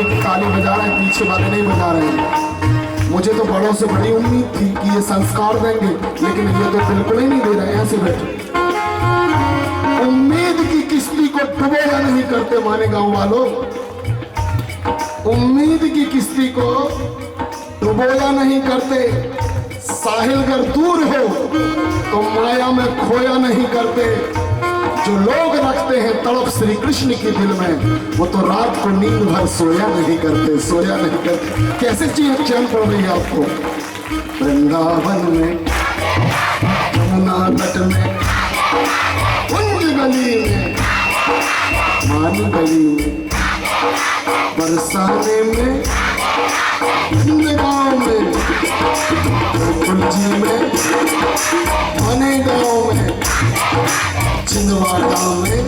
सामने की ताली बजा रहे हैं, पीछे वाले नहीं बजा रहे हैं। मुझे तो बड़ों से बड़ी उम्मीद थी कि ये संस्कार देंगे, लेकिन ये तो बिल्कुल ही नहीं दे रहे हैं। ऐसे बैठे उम्मीद की किश्ती को डुबोया नहीं करते माने गांव वालों, उम्मीद की किश्ती को डुबोया नहीं करते। साहिल अगर दूर हो तो माया में खोया नहीं करते। जो लोग रखते हैं तड़प श्री कृष्ण की दिल में, वो तो रात को नींद भर सोया नहीं करते, सोया नहीं करते। कैसे चीज चैन पड़ रही है आपको? वृंदावन में, यमुना तट में, कुंज गली में, मान गली में, बरसाने में, गांव में, कुलजी में, बने गांव में, छिंदवाड़ा में,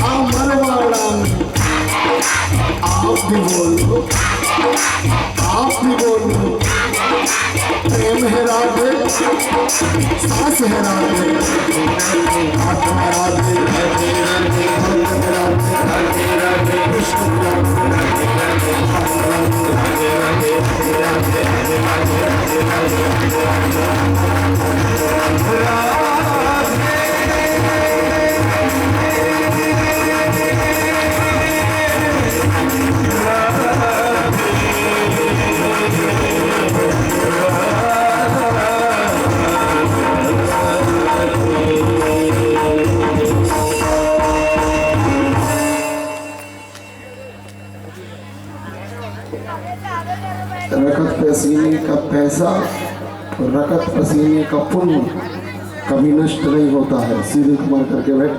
अमरवाड़ा में। आप भी बोलो, आप भी बोलो। प्रेम है राधे, सास है राधे, हाथ में राधे, राधे राधे, भक्त राधे, राधे राधे, कृष्ण राधे, राधे राधे, राधे राधे, राधे राधे, राधे राधे, राधे राधे। रकत पसीने का पैसा और रकत पसीने का पुण्य कभी नष्ट नहीं होता है। सीधे कुमार करके बैठ।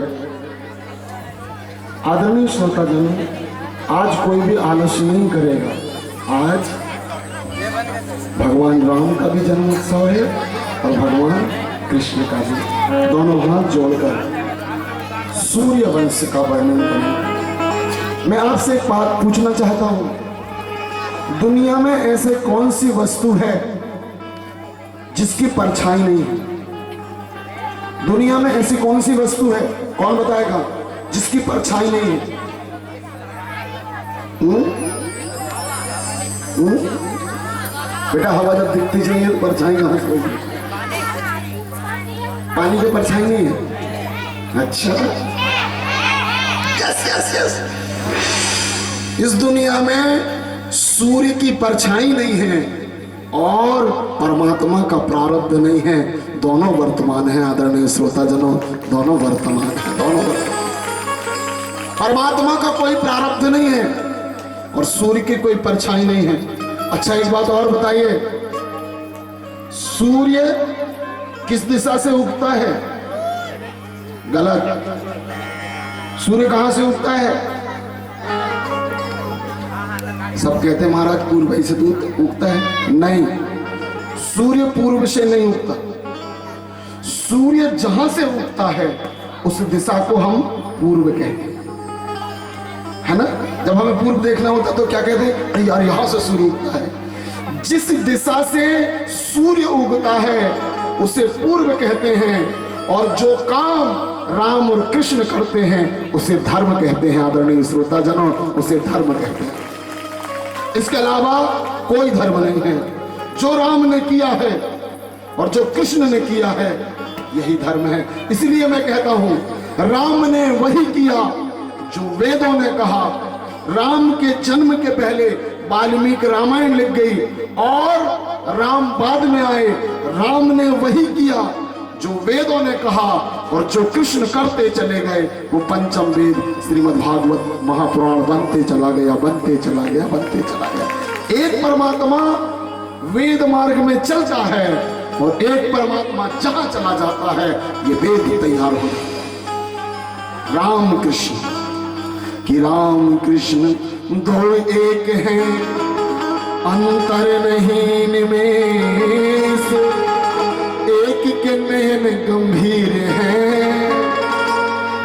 आदरणीय श्रोताजन, आज कोई भी आलस्य नहीं करेगा। आज भगवान राम का भी जन्म उत्सव है और भगवान कृष्ण का भी। दोनों हाथ जोड़कर सूर्य वंश का वर्णन करें। मैं आपसे एक बात पूछना चाहता हूं, दुनिया में ऐसे कौन सी वस्तु है जिसकी परछाई नहीं है? दुनिया में ऐसी कौन सी वस्तु है, कौन बताएगा, जिसकी परछाई नहीं है? बेटा हवा जब दिखती चाहिए तो परछाई कहां से होगी? पानी की परछाई नहीं है। अच्छा, यस यस यस। इस दुनिया में सूर्य की परछाई नहीं है और परमात्मा का प्रारब्ध नहीं है। दोनों वर्तमान है आदरणीय श्रोताजनों, दोनों वर्तमान है, दोनों वर्तमान। परमात्मा का कोई प्रारब्ध नहीं है और सूर्य की कोई परछाई नहीं है। अच्छा एक बात और बताइए, सूर्य किस दिशा से उगता है? गलत। सूर्य कहां से उगता है? सब कहते हैं महाराज पूर्व से उगता है। नहीं, सूर्य पूर्व से नहीं उगता। सूर्य जहां से उगता है उस दिशा को हम पूर्व कहते हैं, है ना? जब हमें पूर्व देखना होता तो क्या कहते हैं? अरे यार यहां से सूर्य उगता है। जिस दिशा से सूर्य उगता है उसे पूर्व कहते हैं और जो काम राम और कृष्ण करते हैं उसे धर्म कहते हैं। आदरणीय श्रोताजनों, उसे धर्म कहते हैं। इसके अलावा कोई धर्म नहीं है। जो राम ने किया है और जो कृष्ण ने किया है यही धर्म है। इसलिए मैं कहता हूं, राम ने वही किया जो वेदों ने कहा। राम के जन्म के पहले वाल्मीकि रामायण लिख गई और राम बाद में आए। राम ने वही किया जो वेदों ने कहा और जो कृष्ण करते चले गए वो पंचम वेद श्रीमद् भागवत महापुराण बनते चला गया, बनते चला गया, बनते चला गया। एक परमात्मा वेद मार्ग में चलता है और एक परमात्मा जहां चला जाता है ये वेद ही तैयार हो जाता है। राम कृष्ण कि राम कृष्ण दो एक हैं, अंतर नहीं निमेष, एक के नयन गंभीर हैं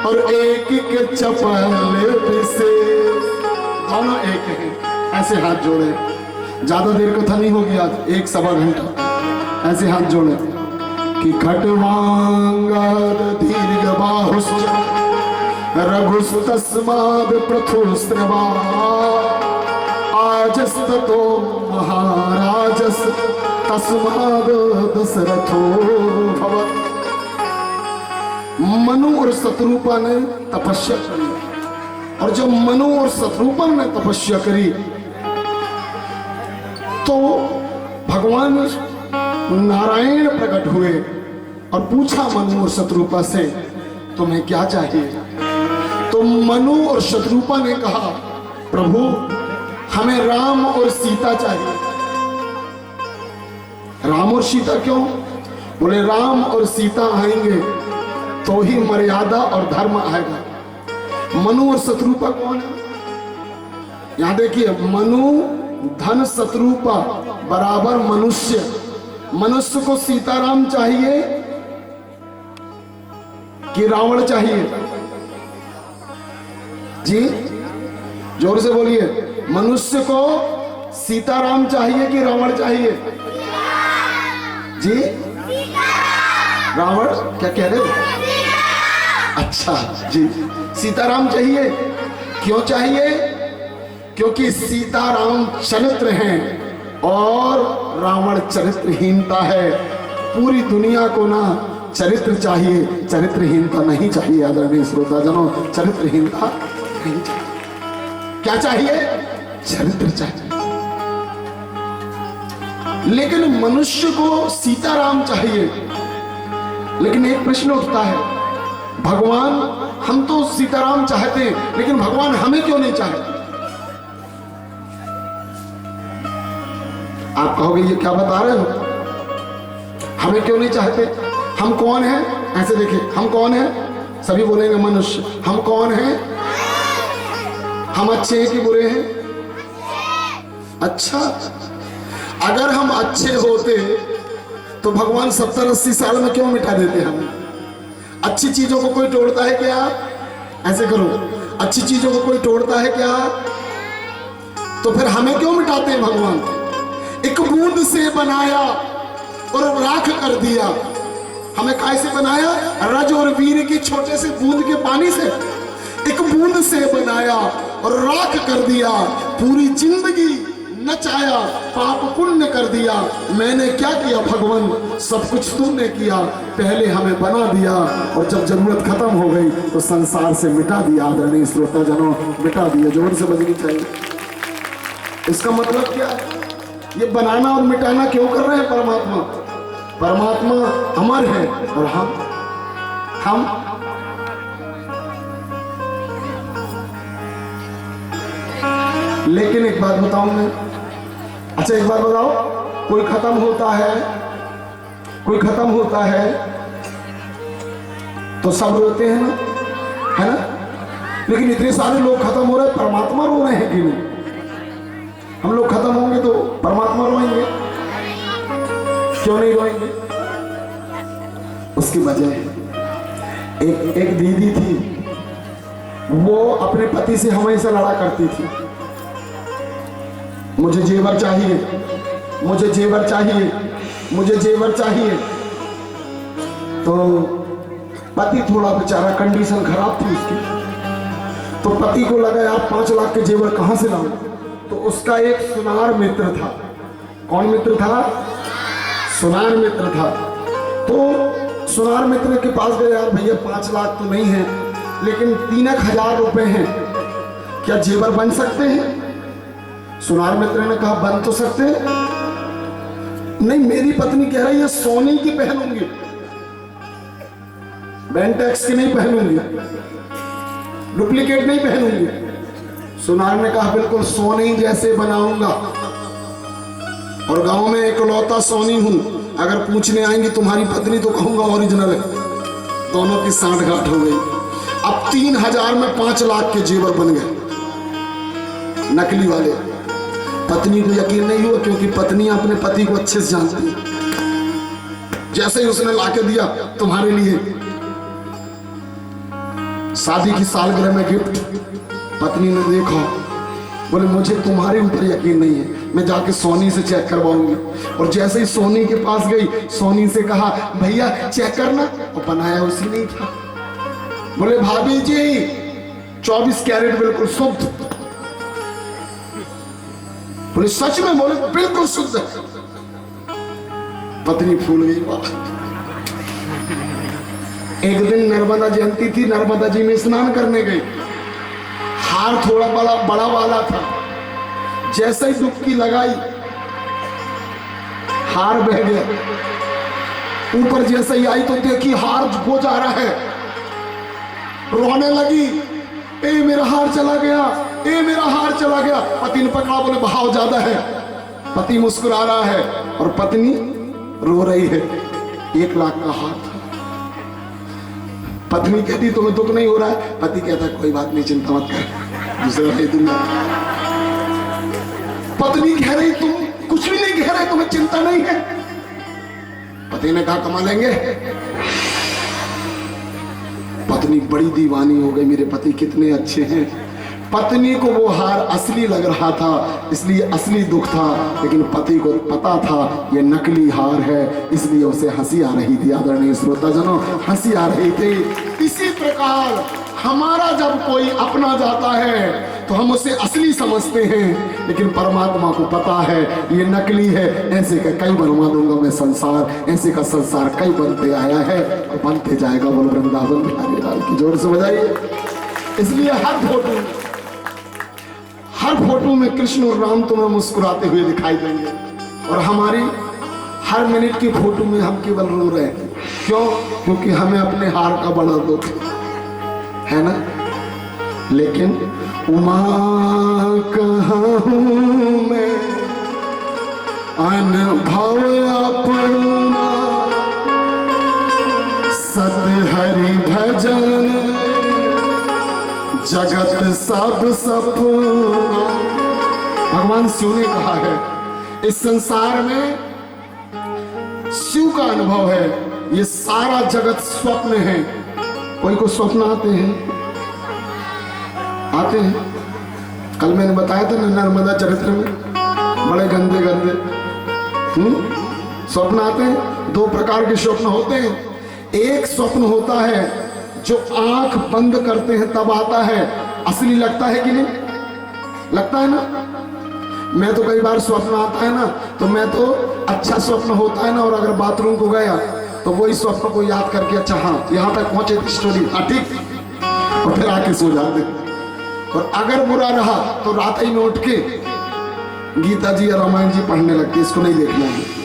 और एक के चपल विशेष। दोनों एक हैं। ऐसे हाथ जोड़े, ज्यादा देर कथा नहीं होगी आज, 1-1.25 घंटा। ऐसे हाथ जोड़े कि खटवांगद दीर्घ बाहुश्च रघुस्तस्माद् प्रथुस्रवा आजस्ततो महाराजस तस्माद दशरथो भवत्। मनु और शत्रुपा ने तपस्या करी, और जब मनु और शत्रुपा ने तपस्या करी तो भगवान नारायण प्रकट हुए और पूछा मनु और शत्रुपा से, तुम्हें क्या चाहिए? तो मनु और शत्रुपा ने कहा, प्रभु हमें राम और सीता चाहिए। राम और सीता क्यों? बोले राम और सीता आएंगे तो ही मर्यादा और धर्म आएगा। मनु और शत्रुपा कौन है? यहां देखिए, मनु धन शत्रुपा बराबर मनुष्य। मनुष्य को सीताराम चाहिए कि रावण चाहिए? जी जोर से बोलिए, मनुष्य को सीताराम चाहिए कि रावण चाहिए? जी रावण क्या कह रहे थे? अच्छा जी, सीताराम चाहिए। क्यों चाहिए? क्योंकि सीताराम चरित्र हैं और रावण चरित्रहीनता है। पूरी दुनिया को ना चरित्र चाहिए, चरित्रहीनता नहीं चाहिए। आदरणीय श्रोता जनों, चरित्रहीनता नहीं चाहिए। क्या चाहिए? चरित्र चाहिए। लेकिन मनुष्य को सीताराम चाहिए। लेकिन एक प्रश्न उठता है, भगवान हम तो सीताराम चाहते हैं, लेकिन भगवान हमें क्यों नहीं चाहते? आप कहोगे ये क्या बता रहे हो, हमें क्यों नहीं चाहते? हम कौन हैं? ऐसे देखिए, हम कौन हैं? सभी बोलेंगे मनुष्य। हम कौन हैं? हम अच्छे हैं कि बुरे हैं? अच्छा, अगर हम अच्छे होते तो भगवान 70-80 साल में क्यों मिटा देते हमें? अच्छी चीजों को कोई तोड़ता है क्या? ऐसे करो, अच्छी चीजों को कोई तोड़ता है क्या? तो फिर हमें क्यों मिटाते हैं भगवान? एक बूंद से बनाया और राख कर दिया। हमें कैसे बनाया? रज और वीर की छोटे से बूंद के पानी से एक बूंद से बनाया और राख कर दिया। पूरी जिंदगी नचाया, पाप पुण्य कर दिया। मैंने क्या किया भगवान? सब कुछ तुमने किया। पहले हमें बना दिया और जब जरूरत खत्म हो गई तो संसार से मिटा दिया। आदरणीय श्रोता जनों, मिटा दिया। जोर से बजनी चाहिए। इसका मतलब क्या है? ये बनाना और मिटाना क्यों कर रहे हैं परमात्मा? परमात्मा अमर है और हम लेकिन एक बात बताऊं मैं। अच्छा एक बात बताओ, कोई खत्म होता है तो सब रोते हैं ना, है ना? लेकिन इतने सारे लोग खत्म हो रहे हैं, परमात्मा रो रहे हैं कि नहीं? हम लोग खत्म होंगे तो परमात्मा रोएंगे? क्यों नहीं रोएंगे? उसकी वजह एक दीदी थी, वो अपने पति से हमेशा लड़ा करती थी, मुझे जेवर चाहिए, मुझे जेवर चाहिए, मुझे जेवर चाहिए। तो पति थोड़ा बेचारा कंडीशन खराब थी उसकी, तो पति को लगा यार 5 लाख के जेवर कहां से लाऊं? तो उसका एक सुनार मित्र था। कौन मित्र था? सुनार मित्र था। तो सुनार मित्र के पास गए, यार भैया 5 लाख तो नहीं है, लेकिन 3,000 रुपए हैं, क्या जेवर बन सकते हैं? सुनार मित्र ने कहा बन तो सकते हैं। नहीं, मेरी पत्नी कह रही है सोने की पहनूंगी, बेंटेक्स की नहीं पहनूंगी, डुप्लीकेट नहीं पहनूंगी। सुनार ने कहा बिल्कुल सोने जैसे बनाऊंगा, और गांव में इकलौता सोनी हूं, अगर पूछने आएंगी तुम्हारी पत्नी तो कहूंगा ओरिजिनल है। दोनों की सांठगांठ हो गई। अब 3,000 में 5 लाख के जेवर बन गए, नकली वाले। पत्नी को यकीन नहीं हुआ, क्योंकि पत्नी अपने पति को अच्छे से जानती है। जैसे ही उसने लाके दिया तुम्हारे लिए शादी की सालगिरह में गिफ्ट, पत्नी ने देखा, बोले मुझे तुम्हारे ऊपर यकीन नहीं है, मैं जाके सोनी से चेक करवाऊंगी। और जैसे ही सोनी के पास गई, सोनी से कहा भैया चेक करना, और बनाया उसी नहीं था। बोले भाभी जी 24 कैरेट बिल्कुल शुद्ध। बोले सच में? बोले बिल्कुल शुद्ध है। पत्नी फूल गई। बात एक दिन नर्मदा जयंती थी, नर्मदा जी में स्नान करने गई। हार थोड़ा बड़ा वाला था। जैसे ही डुबकी लगाई हार बह गया। ऊपर जैसे ही आई तो देखी हार खो जा रहा है। रोने लगी, ए मेरा हार चला गया, ए मेरा हार चला गया। पति ने पकड़ा, बोले बहाव ज्यादा है। पति मुस्कुरा रहा है और पत्नी रो रही है। 1 लाख का हार था। पत्नी कहती तुम्हें दुख नहीं हो रहा है? पति कहता कोई बात नहीं, चिंता मत कर, दूसरा ही दुनिया। पत्नी कह रही तुम कुछ भी नहीं कह रहे, तुम्हें चिंता नहीं है? पति ने कहा कमा लेंगे। पत्नी बड़ी दीवानी हो गई, मेरे पति कितने अच्छे हैं। पत्नी को वो हार असली लग रहा था, इसलिए असली दुख था, लेकिन पति को पता था ये नकली हार है, इसलिए उसे हंसी आ रही थी। आदरणीय श्रोताजनों, हंसी आ रही थी। इसी प्रकार हमारा जब कोई अपना जाता है तो हम उसे असली समझते हैं, लेकिन परमात्मा को पता है ये नकली है। ऐसे का कई बनवा दूंगा मैं संसार, ऐसे का संसार कई बनते आया है और बनते जाएगा। बोल वृंदावन बिहारी लाल की, जोर से बजाइए। इसलिए हर फोटो में कृष्ण और राम तुम्हें मुस्कुराते हुए दिखाई देंगे, और हमारी हर मिनट की फोटो में हम केवल रो रहे हैं। क्यों? क्योंकि हमें अपने हार का बड़ा दुख है ना। लेकिन उमा कहाँ हूँ मैं, अनुभव अपना, सत हरि भजन, जगत सब सपना। भगवान शिव ने कहा है इस संसार में शिव का अनुभव है, ये सारा जगत स्वप्न है। कोई को स्वप्न आते हैं? कल मैंने बताया था ना नर्मदा चरित्र में, बड़े गंदे गंदे स्वप्न आते हैं। 2 प्रकार के स्वप्न होते हैं। एक स्वप्न होता है जो आंख बंद करते हैं तब आता है, असली लगता है कि नहीं? लगता है ना। मैं तो कई बार स्वप्न आता है ना, तो मैं तो अच्छा स्वप्न होता है ना, और अगर बाथरूम को गया तो वही स्वप्न को याद करके अच्छा हाँ यहाँ तक पहुंचे थी स्टोरी, हाँ ठीक, और फिर आके सो जाते। और अगर बुरा रहा तो रात ही में उठ के गीता जी या रामायण जी पढ़ने लगते, इसको नहीं देखना है।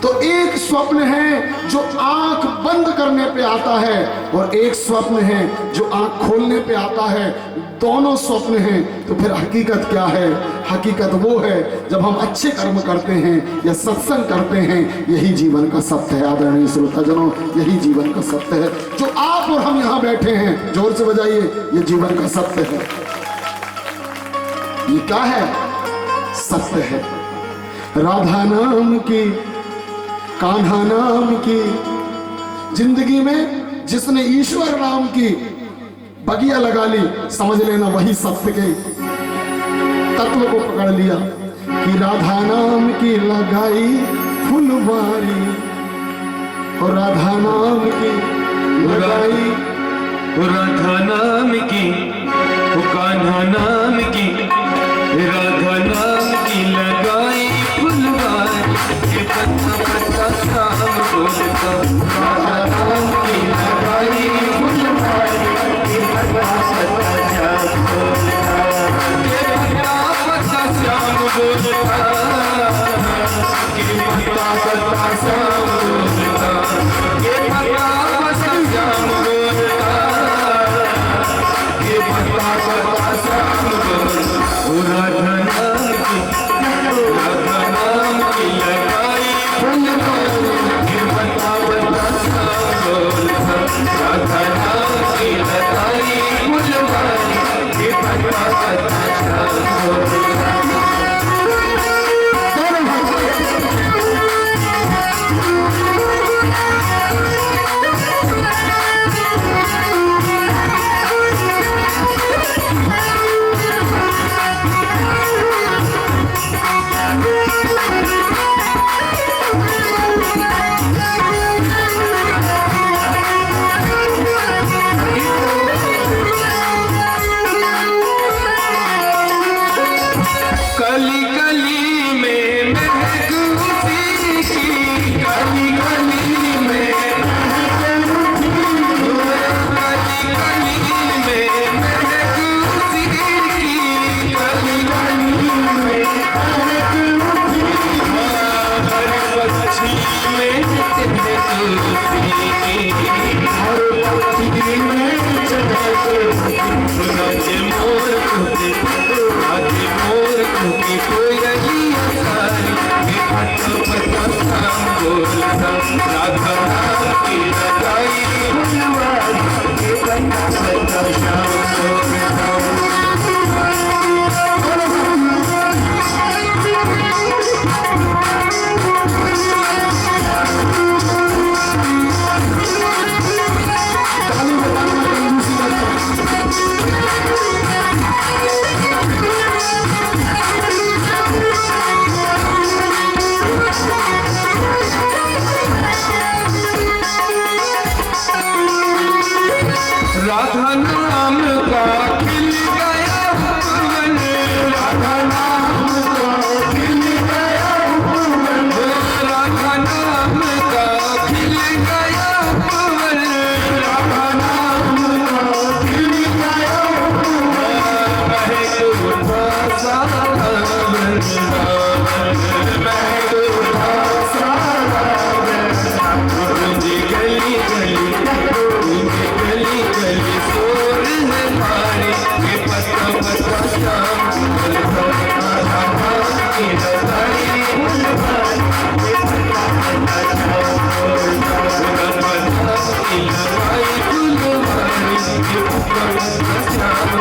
तो एक स्वप्न है जो आंख बंद करने पे आता है, और एक स्वप्न है जो आंख खोलने पे आता है। दोनों स्वप्न हैं। तो फिर हकीकत क्या है? हकीकत वो है जब हम अच्छे कर्म करते हैं या सत्संग करते हैं, यही जीवन का सत्य है। आदरणीय श्रोताजनों, यही जीवन का सत्य है। जो आप और हम यहाँ बैठे हैं, जोर से बजाइए, ये जीवन का सत्य है। ये क्या है? सत्य है। राधा नाम की, कान्हा नाम की जिंदगी में जिसने ईश्वर नाम की बगिया लगा ली, समझ लेना वही सत्य के तत्व को पकड़ लिया कि राधा नाम की लगाई फुलवारी, और राधा नाम की लगाई, राधा नाम की, कान्हा नाम की, राधा नाम की लगाई फुलवारी, पत्ता पत्ता शाम बोलता, राधा नाम की लगाई फुलवारी, पत्ता पत्ता शाम बोलता, पत्ता शाम बोलता, पत्ता पत्ता शाम बोलता, पत्ता पत्ता शाम बोलता।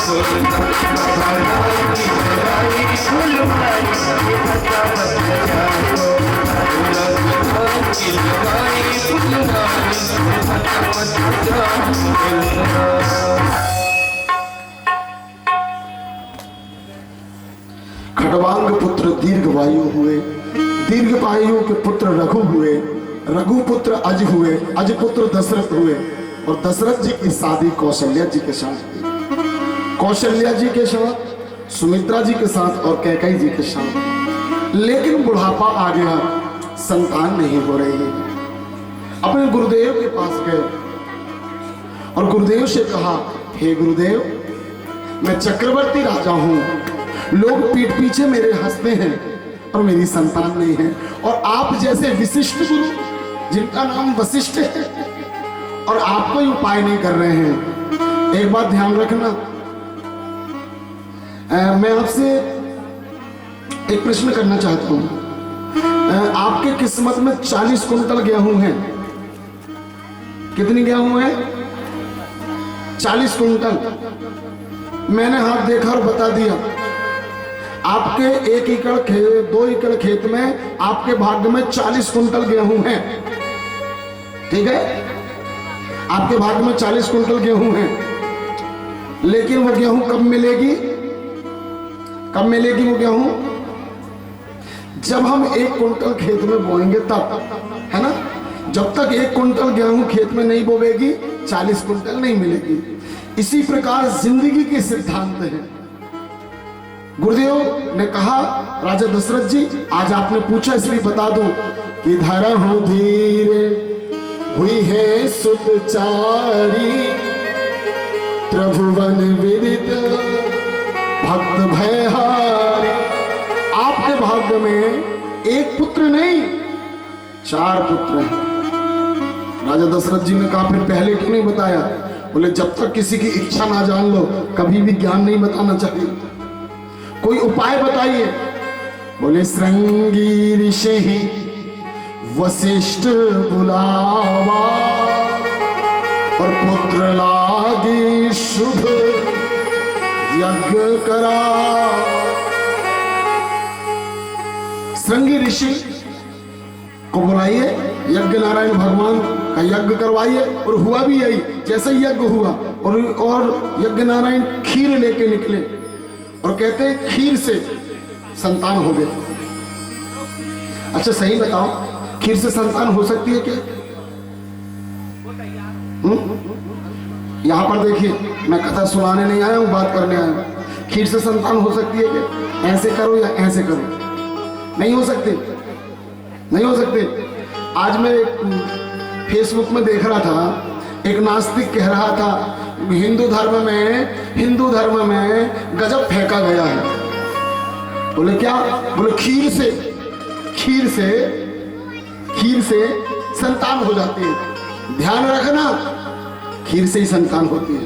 खड़वांग पुत्र दीर्घवायु हुए, दीर्घवायु के पुत्र रघु हुए, रघु पुत्र अज हुए, अज पुत्र दशरथ हुए, और दशरथ जी की शादी कौशल्या जी के साथ हुई। कौशल्या जी के साथ, सुमित्रा जी के साथ और कैकेयी जी के साथ। लेकिन बुढ़ापा आ गया, संतान नहीं हो रही है। अपने गुरुदेव के पास गए और गुरुदेव से कहा, हे गुरुदेव, मैं चक्रवर्ती राजा हूं, लोग पीठ पीछे मेरे हंसते हैं और मेरी संतान नहीं है, और आप जैसे विशिष्ट गुरु जिनका नाम वशिष्ठ है और आप कोई उपाय नहीं कर रहे हैं। एक बात ध्यान रखना, मैं आपसे एक प्रश्न करना चाहता हूं। आपके किस्मत में 40 कुंटल गेहूं है। कितनी गेहूं है? 40 कुंटल। मैंने हाथ देखा और बता दिया, आपके 1 एकड़ खेत, 2 एकड़ खेत में आपके भाग्य में 40 कुंटल गेहूं है। ठीक है, आपके भाग्य में 40 कुंटल गेहूं है। लेकिन वो गेहूं कब मिलेगी? कब मिलेगी वो गेहूं? जब हम 1 कुंटल खेत में बोएंगे तब, है ना। जब तक 1 कुंटल गेहूं खेत में नहीं बोएगी 40 कुंटल नहीं मिलेगी। इसी प्रकार जिंदगी के सिद्धांत हैं। गुरुदेव ने कहा, राजा दशरथ जी, आज आपने पूछा इसलिए बता दूं कि धरहु धीरे हुई है सुतचारी, त्रिभुवन विदित भक्त भयहारी। आपके भाग्य में 1 पुत्र नहीं 4 पुत्र हैं। राजा दशरथ जी ने कहा, फिर पहले क्यों नहीं बताया? बोले, जब तक किसी की इच्छा ना जान लो कभी भी ज्ञान नहीं बताना चाहिए। कोई उपाय बताइए। बोले, श्रृंगी ऋषि वशिष्ठ बुलावा, और पुत्र लागी शुभ यज्ञ करा। श्रृंगी ऋषि को बुलाइए, यज्ञ नारायण भगवान का यज्ञ करवाइए। और हुआ भी यही, जैसे यज्ञ हुआ और यज्ञ नारायण खीर लेके निकले और कहते खीर से संतान हो गए। अच्छा सही बताओ, खीर से संतान हो सकती है क्या? यहां पर देखिए, मैं कथा सुनाने नहीं आया हूं, बात करने आया हूं। खीर से संतान हो सकती है क्या? ऐसे करो या ऐसे करो, नहीं हो सकते, नहीं हो सकते। आज मैं फेसबुक में देख रहा था, एक नास्तिक कह रहा था, हिंदू धर्म में गजब फेंका गया है। बोले क्या? बोले खीर से संतान हो जाती है। ध्यान रखना, खीर से ही संतान होती है।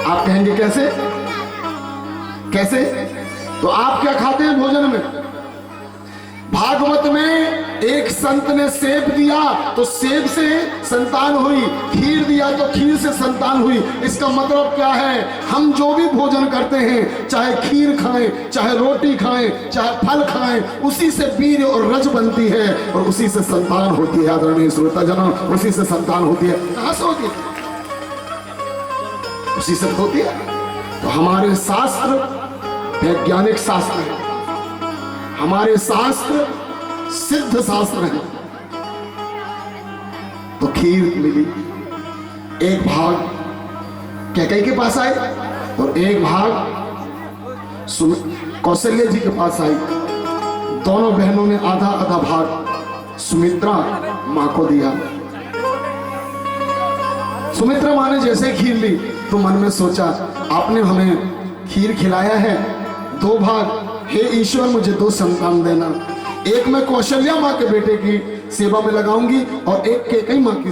आप कहेंगे कैसे? कैसे? तो आप क्या खाते हैं भोजन में? भागवत में एक संत ने सेब दिया तो सेब से संतान हुई, खीर दिया तो खीर से संतान हुई। इसका मतलब क्या है? हम जो भी भोजन करते हैं, चाहे खीर खाएं, चाहे रोटी खाएं, चाहे फल खाएं, उसी से वीर और रज बनती है और उसी से संतान होती है। आदरणीय श्रोताजनों, उसी से संतान होती है। कहां से होती है? उसी से होती है। तो हमारे शास्त्र वैज्ञानिक शास्त्र है, हमारे शास्त्र सिद्ध शास्त्र है। तो खीर मिली, एक भाग कैकेयी के पास आए और एक भाग कौशल्या जी के पास आई। दोनों बहनों ने आधा आधा भाग सुमित्रा मां को दिया। सुमित्रा मां ने जैसे खीर ली तो मन में सोचा, आपने हमें खीर खिलाया है, 2 भाग, हे ईश्वर मुझे 2 संतान देना। एक मैं कौशल्या मां के बेटे की सेवा में लगाऊंगी और एक कैकेयी मां की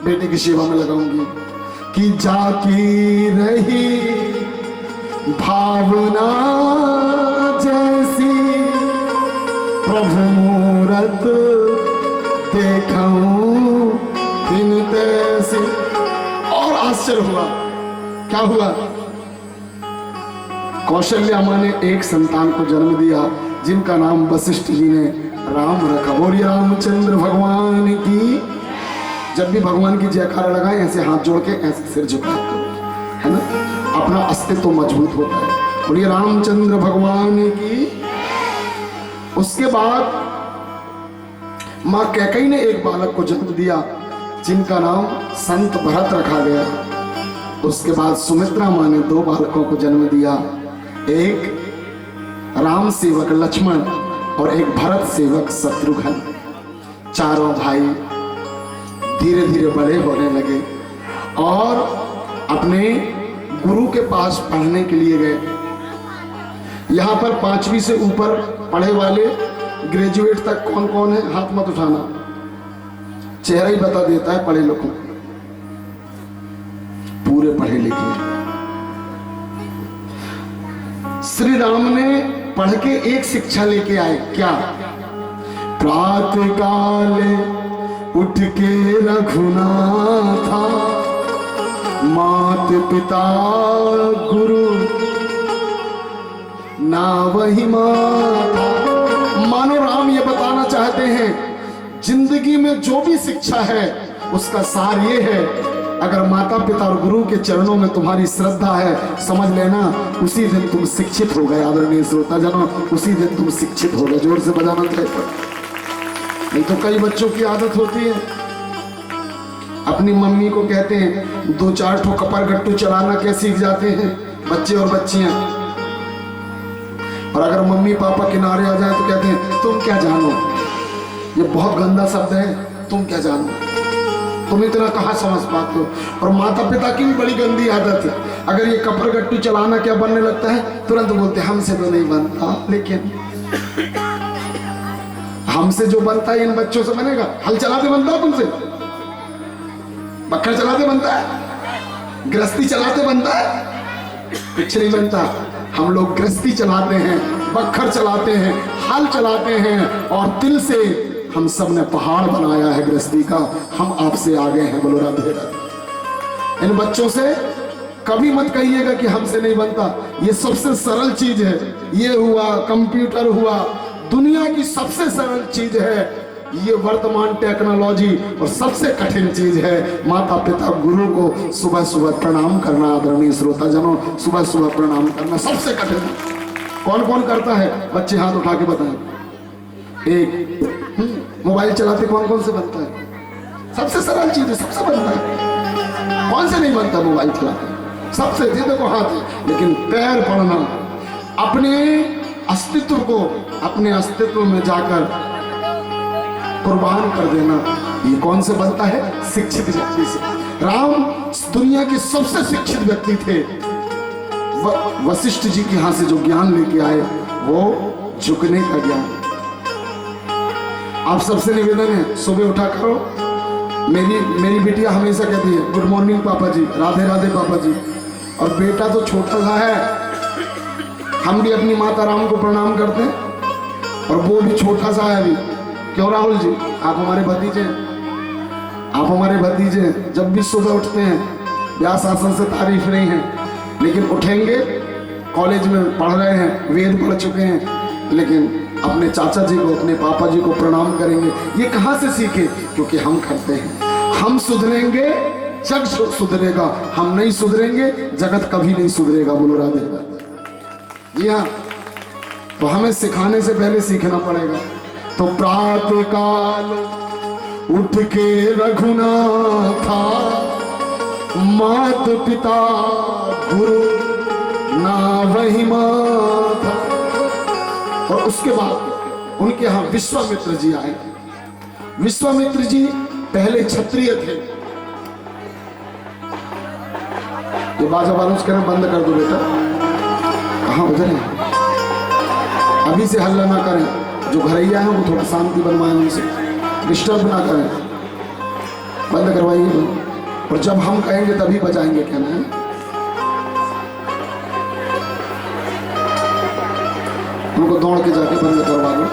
बेटे की सेवा में लगाऊंगी। कि जाकी रही भावना जैसी, प्रभु मूरत देखूं फिर तैसी। और आश्चर्य हुआ, क्या हुआ? कौशल्या माँ ने एक संतान को जन्म दिया जिनका नाम वशिष्ठ जी ने राम रखा। बोलिए रामचंद्र भगवान की। जब भी भगवान की जयकारा लगाए ऐसे हाथ जोड़ के ऐसे सिर झुका, है ना, अपना अस्तित्व मजबूत होता है। बोलिए रामचंद्र भगवान की। उसके बाद माँ कैकेयी ने एक बालक को जन्म दिया जिनका नाम संत भरत रखा गया। उसके बाद सुमित्रा माँ ने 2 बालकों को जन्म दिया, एक राम सेवक लक्ष्मण और एक भरत सेवक शत्रुघ्न। चारों भाई धीरे धीरे बड़े होने लगे और अपने गुरु के पास पढ़ने के लिए गए। यहाँ पर 5वीं से ऊपर पढ़े वाले ग्रेजुएट तक कौन कौन है? हाथ मत उठाना, चेहरा ही बता देता है पढ़े लोगों। पूरे पढ़े लिखे। श्री राम ने पढ़ के एक शिक्षा लेके आए, क्या? प्रातः काल उठ के रघुनाथा, मात पिता गुरु ना वही माता। मानो राम ये बताना चाहते हैं जिंदगी में जो भी शिक्षा है उसका सार ये है, अगर माता पिता और गुरु के चरणों में तुम्हारी श्रद्धा है, समझ लेना उसी दिन तुम शिक्षित हो गए। आदरणीय श्रोता जनों, उसी दिन तुम शिक्षित हो गए। जोर से बजाना चाहिए। नहीं तो कई बच्चों की आदत होती है, अपनी मम्मी को कहते हैं 2-4 ठो कपर गट्टू चलाना क्या सीख जाते हैं बच्चे और बच्चियां। और अगर मम्मी पापा किनारे आ जाए तो कहते हैं तुम क्या जानो। ये बहुत गंदा शब्द है, तुम क्या जानो, तुम इतना कहाँ समझ पाते हो। और माता पिता की भी बड़ी गंदी आदत है, अगर ये कपर गट्टू चलाना क्या बनने लगता है तुरंत बोलते हैं हमसे तो नहीं बनता, लेकिन हमसे जो बनता है इन बच्चों से बनेगा। हल चलाते बनता है तुमसे, बक्खर चलाते बनता है, गृहस्थी चलाते बनता है, कुछ नहीं बनता। हम लोग गृहस्थी चलाते हैं, बक्खर चलाते हैं, हल चलाते हैं और दिल से हम सब ने पहाड़ बनाया है गृहस्थी का। हम आपसे आगे हैं, बोलो राधे राधे। इन बच्चों से कभी मत कहिएगा कि हमसे नहीं बनता, ये सबसे सरल चीज है। ये हुआ, कंप्यूटर हुआ, दुनिया की सबसे सरल चीज है ये वर्तमान टेक्नोलॉजी, और सबसे कठिन चीज है माता पिता गुरु को सुबह सुबह प्रणाम करना। आदरणीय श्रोता जनों, सुबह सुबह प्रणाम करना सबसे कठिन। कौन कौन करता है? बच्चे हाथ उठा के बताएं। एक मोबाइल चलाते कौन कौन से बनता है? सबसे सरल चीज है, सबसे बनता है। कौन से नहीं बनता मोबाइल चलाते? सबसे, देखो हाथ है। लेकिन पैर पड़ना, अपने अस्तित्व को अपने अस्तित्व में जाकर कुर्बान कर देना, ये कौन से बनता है? शिक्षित व्यक्ति से। राम दुनिया के सबसे शिक्षित व्यक्ति थे। वशिष्ठ जी के यहाँ से जो ज्ञान लेके आए वो झुकने का ज्ञान। आप सबसे निवेदन है, सुबह उठा करो। मेरी बेटिया हमेशा कहती है गुड मॉर्निंग पापा जी, राधे राधे पापा जी। और बेटा तो छोटा सा है, हम भी अपनी माता राम को प्रणाम करते हैं और वो भी छोटा सा है अभी। क्यों राहुल जी, आप हमारे भतीजे, आप हमारे भतीजे। जब भी सुबह उठते हैं व्यास आसन से तारीफ नहीं है, लेकिन उठेंगे, कॉलेज में पढ़ रहे हैं, वेद पढ़ चुके हैं, लेकिन अपने चाचा जी को, अपने पापा जी को प्रणाम करेंगे। ये कहाँ से सीखे? क्योंकि हम करते हैं। हम सुधरेंगे जग सुधरेगा, हम नहीं सुधरेंगे जगत कभी नहीं सुधरेगा। बोलो राधे राधे। जी हाँ, तो हमें सिखाने से पहले सीखना पड़ेगा। तो प्रातः काल उठ के रघुनाथा, मात पिता गुरु ना वही माता। और उसके बाद उनके यहाँ विश्वामित्र जी आए। विश्वामित्र जी पहले क्षत्रिय थे। ये बाजा बारूद कहना बंद कर दो बेटा, कहाँ बज रहे हैं? अभी से हल्ला ना करें, जो घरैया है वो थोड़ा शांति बनवाएं, उनसे डिस्टर्ब ना करें, बंद करवाइए। और जब हम कहेंगे तभी बजाएंगे, कहना है। उनको दौड़ के जाके बंद करवा दो।